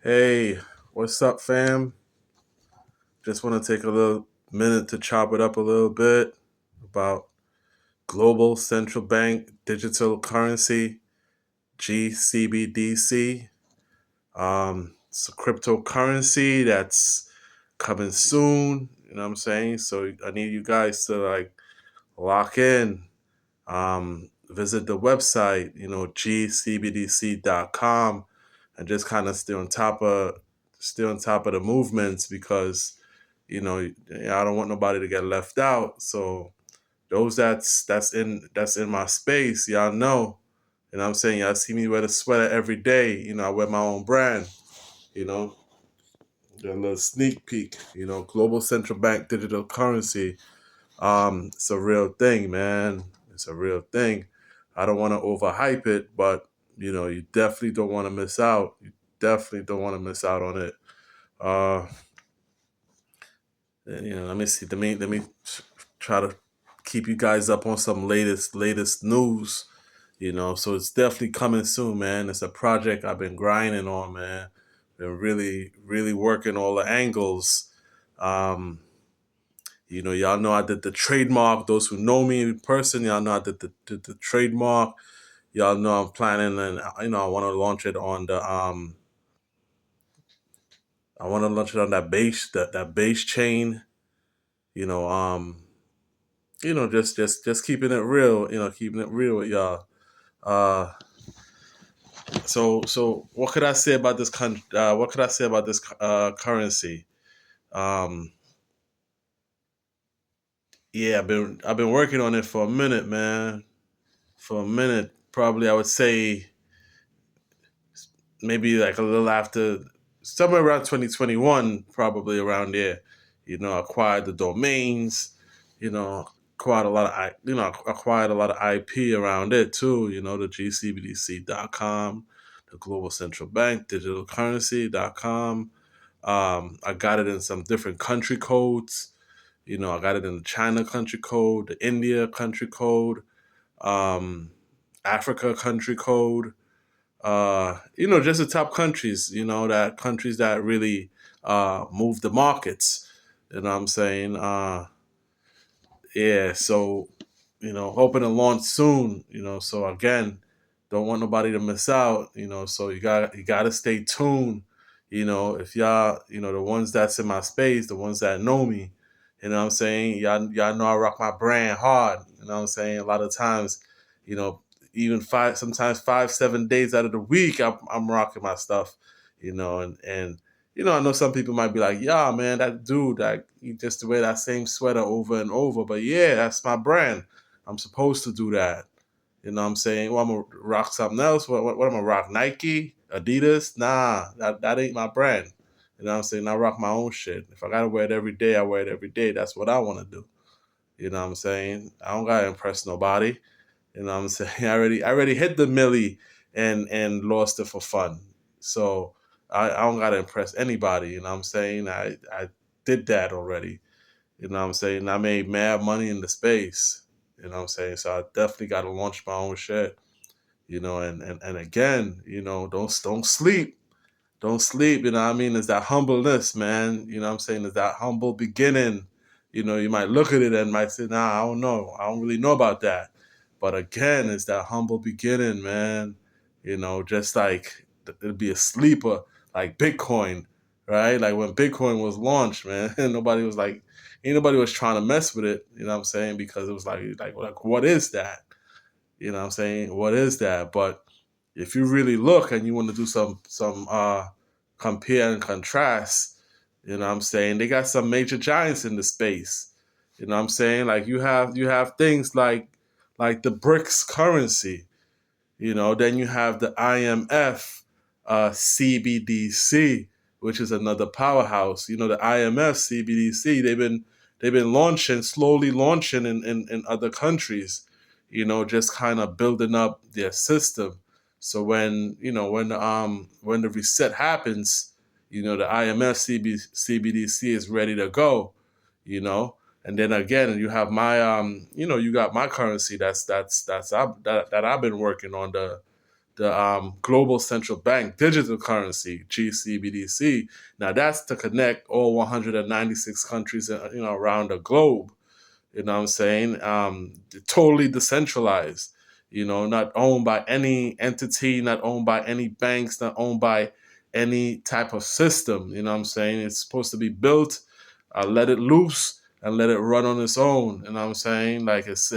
Hey, what's up, fam? Just want to take a little minute to chop it up a little bit about global central bank digital currency, GCBDC. It's a cryptocurrency that's coming soon. You know what I'm saying? So I need you guys to lock in. Visit the website, gcbdc.com, and just kind of stay on top of the movements because I don't want nobody to get left out. So those that's in my space, y'all know. And I'm saying y'all see me wear the sweater every day. I wear my own brand. You know, a little sneak peek. Global central bank digital currency. It's a real thing, man. It's a real thing. I don't want to overhype it, but you definitely don't want to miss out. You definitely don't want to miss out on it. Uh, and, let me see. Let me try to keep you guys up on some latest news. So it's definitely coming soon, man. It's a project I've been grinding on, man. Been really working all the angles. Um, y'all know I did the trademark. Those who know me in person, y'all know I did the trademark. Y'all know I'm planning, and I want to launch it on the I want to launch it on that base chain. You know, um, just keeping it real. Keeping it real with y'all. Uh, so what could I say about this what could I say about this currency? Um, yeah, I've been working on it for a minute, man. For a minute, probably I would say maybe like a little after, somewhere around 2021, probably around there. Acquired the domains. Acquired a lot of acquired a lot of IP around it too. The gcbdc.com, the Global Central Bank Digital Currency.com. I got it in some different country codes. I got it in the China country code, the India country code, um, Africa country code. Just the top countries, that countries that really move the markets. You know what I'm saying? Yeah, so, hoping to launch soon, so again, don't want nobody to miss out, so you gotta stay tuned. If y'all, the ones that's in my space, the ones that know me, what I'm saying? Y'all know I rock my brand hard. What I'm saying? A lot of times, you know, even sometimes 5, 7 days out of the week, I'm rocking my stuff, and I know some people might be like, "Yeah, man, that dude, like, he just wear that same sweater over and over." But yeah, that's my brand. I'm supposed to do that. What I'm saying? Well, I'm gonna rock something else. What am I rock? Nike, Adidas? Nah, that ain't my brand. What I'm saying? I rock my own shit. If I gotta wear it every day, I wear it every day. That's what I want to do. What I'm saying? I don't gotta impress nobody. What I'm saying? I already hit the millie and lost it for fun. So I don't gotta impress anybody. What I'm saying? I did that already. What I'm saying? I made mad money in the space. What I'm saying? So I definitely gotta launch my own shit. And again, don't sleep. Don't sleep, what I mean? It's that humbleness, man. What I'm saying? It's that humble beginning. You might look at it and might say, nah, I don't know. I don't really know about that. But again, it's that humble beginning, man. Just like it'd be a sleeper, like Bitcoin, right? Like when Bitcoin was launched, man, nobody was like, ain't nobody was trying to mess with it, what I'm saying? Because it was like what is that? What I'm saying? What is that? But if you really look and you want to do some compare and contrast, what I'm saying, they got some major giants in the space. What I'm saying? Like you have things like the BRICS currency, then you have the IMF CBDC, which is another powerhouse. The IMF CBDC, they've been slowly launching in other countries, just kind of building up their system. So when the reset happens, the IMF CBDC is ready to go, you know. And then again, you have you got my currency that I've been working on, the global central bank digital currency, GCBDC. Now that's to connect all 196 countries, around the globe. You know what I'm saying? Totally decentralized. Not owned by any entity, not owned by any banks, not owned by any type of system. You know what I'm saying? It's supposed to be built, let it loose, and let it run on its own. You know what I'm saying? Like it's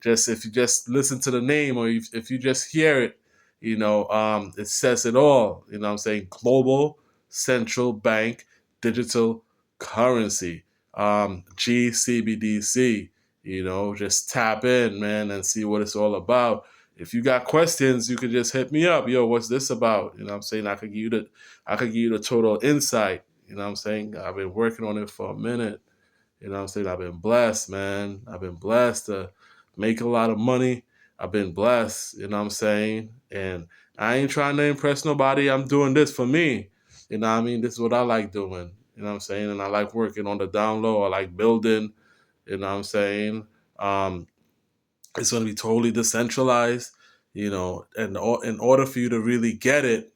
just if you just listen to the name, or if you just hear it, it says it all. You know what I'm saying? Global central bank digital currency, GCBDC. Just tap in, man, and see what it's all about. If you got questions, you could just hit me up. Yo, what's this about? You know what I'm saying? I could give you the total insight. You know what I'm saying? I've been working on it for a minute. You know what I'm saying? I've been blessed, man. I've been blessed to make a lot of money. I've been blessed, you know what I'm saying? And I ain't trying to impress nobody. I'm doing this for me. You know what I mean? This is what I like doing. You know what I'm saying? And I like working on the down low. I like building. You know what I'm saying? Um, it's going to be totally decentralized, and in order for you to really get it,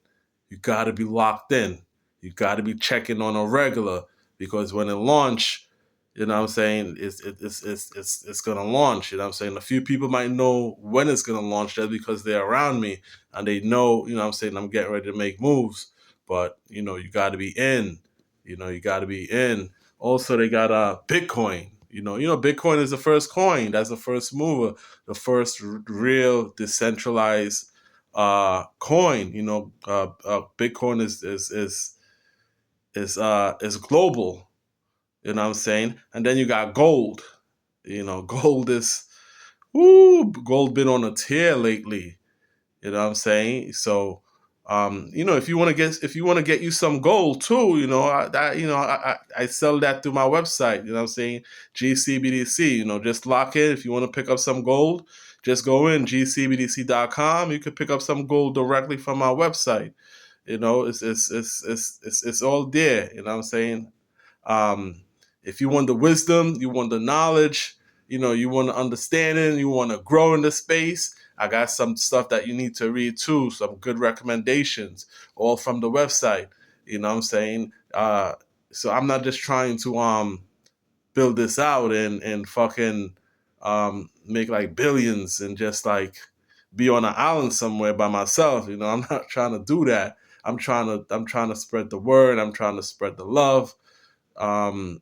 you got to be locked in. You got to be checking on a regular, because when it launch, you know what I'm saying, it's going to launch. You know what I'm saying? A few people might know when it's going to launch just because they're around me and they know, you know what I'm saying, I'm getting ready to make moves. But, you got to be in. You got to be in. Also, they got Bitcoin. Bitcoin is the first coin. That's the first mover, the first real decentralized coin. Bitcoin is global. You know what I'm saying? And then you got gold. Gold is gold been on a tear lately. You know what I'm saying? So, if you want to get you some gold too, I sell that through my website. You know what I'm saying? GCBDC. Just lock in. If you want to pick up some gold, just go in gcbdc.com. You can pick up some gold directly from my website. It's all there. You know what I'm saying? Um, if you want the wisdom, you want the knowledge, you want to understand it, you want to grow in the space, I got some stuff that you need to read too, some good recommendations, all from the website. You know what I'm saying? So I'm not just trying to build this out and fucking make like billions and just like be on an island somewhere by myself. I'm not trying to do that. I'm trying to spread the word. I'm trying to spread the love. um,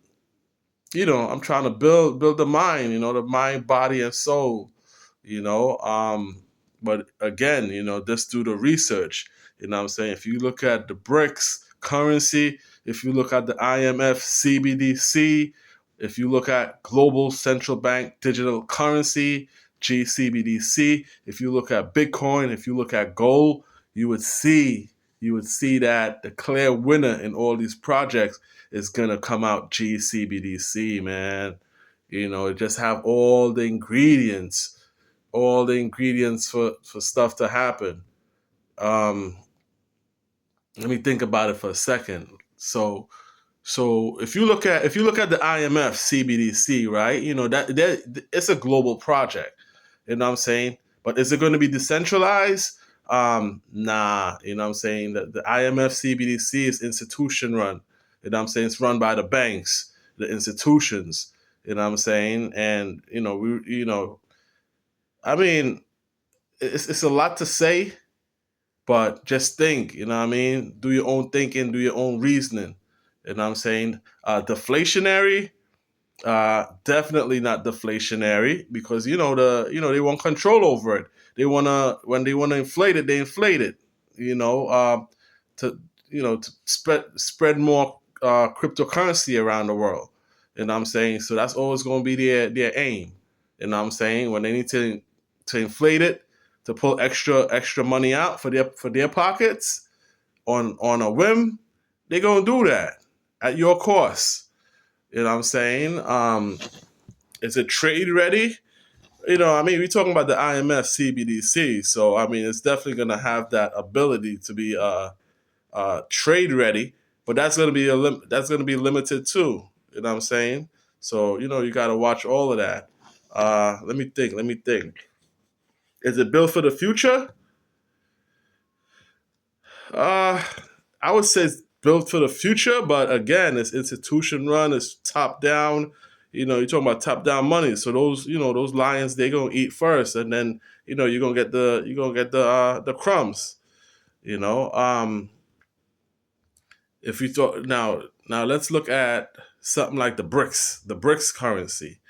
I'm trying to build the mind, the mind, body, and soul. you know. But again, just do the research. You know what I'm saying? If you look at the BRICS currency, if you look at the IMF CBDC, if you look at global central bank digital currency, GCBDC, if you look at Bitcoin, if you look at gold, you would see that the clear winner in all these projects is gonna come out GCBDC, man. It just have all the ingredients for stuff to happen. Um, Let me think about it for a second. So if you look at the IMF CBDC, right? That it's a global project. You know what I'm saying? But is it going to be decentralized? Nah. You know what I'm saying? The IMF CBDC is institution run. You know what I'm saying? It's run by the banks, the institutions. You know what I'm saying? And I mean, it's a lot to say, but just think, you know what I mean? Do your own thinking, do your own reasoning. You know what I'm saying? Deflationary, definitely not deflationary, because they want control over it. When they wanna inflate it, they inflate it. You know, to to spread more cryptocurrency around the world. You know what I'm saying? So that's always going to be their aim. You know what I'm saying? When they need to inflate it, to pull extra money out for their pockets on a whim, they're gonna do that at your cost. You know what I'm saying? Is it trade ready? I mean, we're talking about the IMF CBDC, so I mean, it's definitely gonna have that ability to be trade ready, but that's gonna be limited too. You know what I'm saying? So you got to watch all of that. Let me think. Is it built for the future? Uh, I would say it's built for the future, but again, it's institution run. It's top down. You're talking about top down money. So those, those lions, they gonna eat first, and then you're gonna get the crumbs. You know. If you thought now let's look at something like the BRICS currency.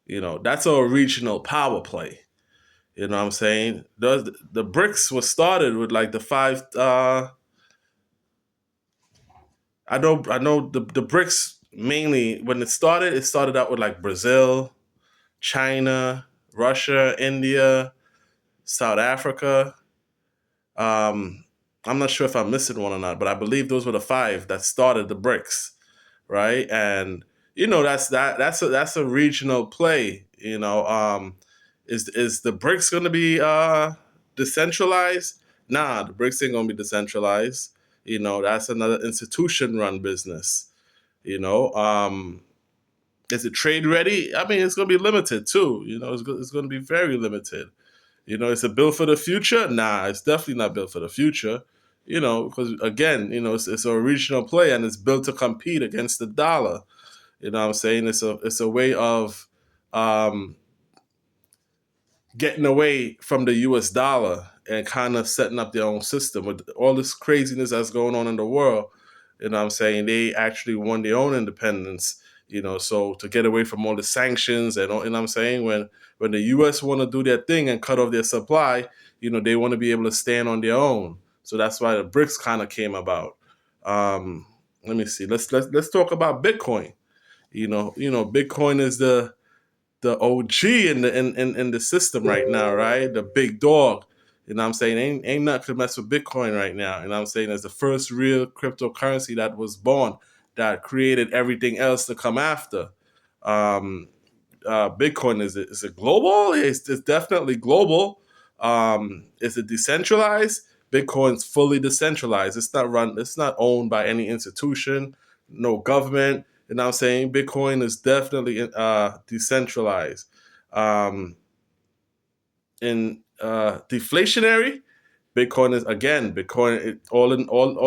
That's a regional power play. You know what I'm saying? The BRICS was started with like the five. I know the BRICS mainly when it started out with like Brazil, China, Russia, India, South Africa. Um, I'm not sure if I'm missing one or not, but I believe those were the five that started the BRICS, right? And that's a regional play. Is the BRICS going to be decentralized? Nah, the BRICS ain't going to be decentralized. That's another institution run business. You know, is it trade ready? I mean, it's going to be limited too. It's going to be very limited. Is it built for the future? Nah, it's definitely not built for the future. Because again, it's a regional play and it's built to compete against the dollar. You know what I'm saying? It's a way of um, getting away from the US dollar and kind of setting up their own system with all this craziness that's going on in the world. You know what I'm saying? They actually won their own independence, so to get away from all the sanctions and all, you know what I'm saying? When the US want to do their thing and cut off their supply, they want to be able to stand on their own. So that's why the BRICS kind of came about. Um, Let me see. Let's talk about Bitcoin. Bitcoin is the OG in the system right now, right? The big dog. You know what I'm saying? Ain't nothing to mess with Bitcoin right now. You know what I'm saying? It's the first real cryptocurrency that was born that created everything else to come after. Um, Bitcoin is it global? It's definitely global. Is it decentralized? Bitcoin's fully decentralized. It's not run. It's not owned by any institution, no government. You know what I'm saying? Bitcoin is definitely decentralized. Um, in deflationary, Bitcoin is again Bitcoin. All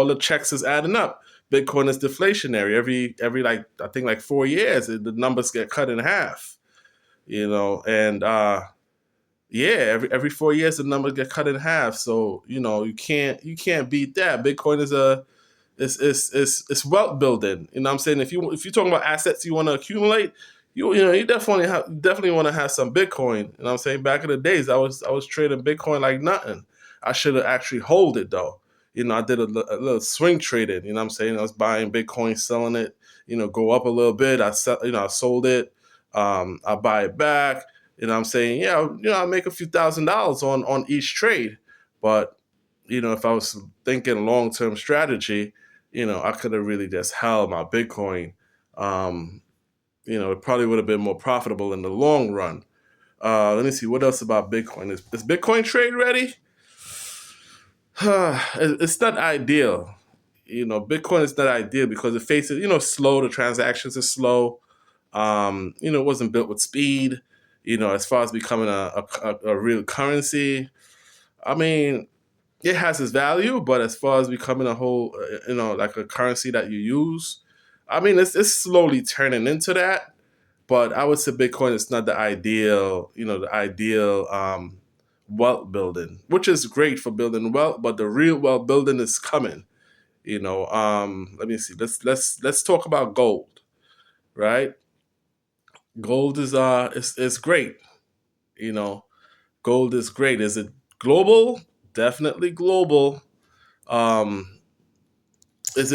the checks is adding up. Bitcoin is deflationary. Every like I think like 4 years, the numbers get cut in half. And yeah, every 4 years the numbers get cut in half. So you can't beat that. Bitcoin is it's wealth building. You know what I'm saying? If you're talking about assets you want to accumulate, you definitely want to have some Bitcoin. You know what I'm saying? Back in the days I was trading Bitcoin like nothing. I should have actually hold it though. I did a little swing trading. You know what I'm saying? I was buying Bitcoin, selling it. Go up a little bit. I sold it. I buy it back. You know what I'm saying? Yeah, I make a few $1,000s on each trade. But if I was thinking long term strategy, I could have really just held my Bitcoin. Um, it probably would have been more profitable in the long run. Let me see what else about Bitcoin. Is Bitcoin trade ready? It's not ideal. Bitcoin is not ideal because it faces, slow. The transactions are slow. It wasn't built with speed. As far as becoming a real currency, I mean, it has its value, but as far as becoming a whole, like a currency that you use, I mean, it's slowly turning into that. But I would say Bitcoin is not the ideal wealth building, which is great for building wealth, but the real wealth building is coming. Let me see. Let's talk about gold, right? Gold is great. You know, Gold is great. Is it global? Definitely global.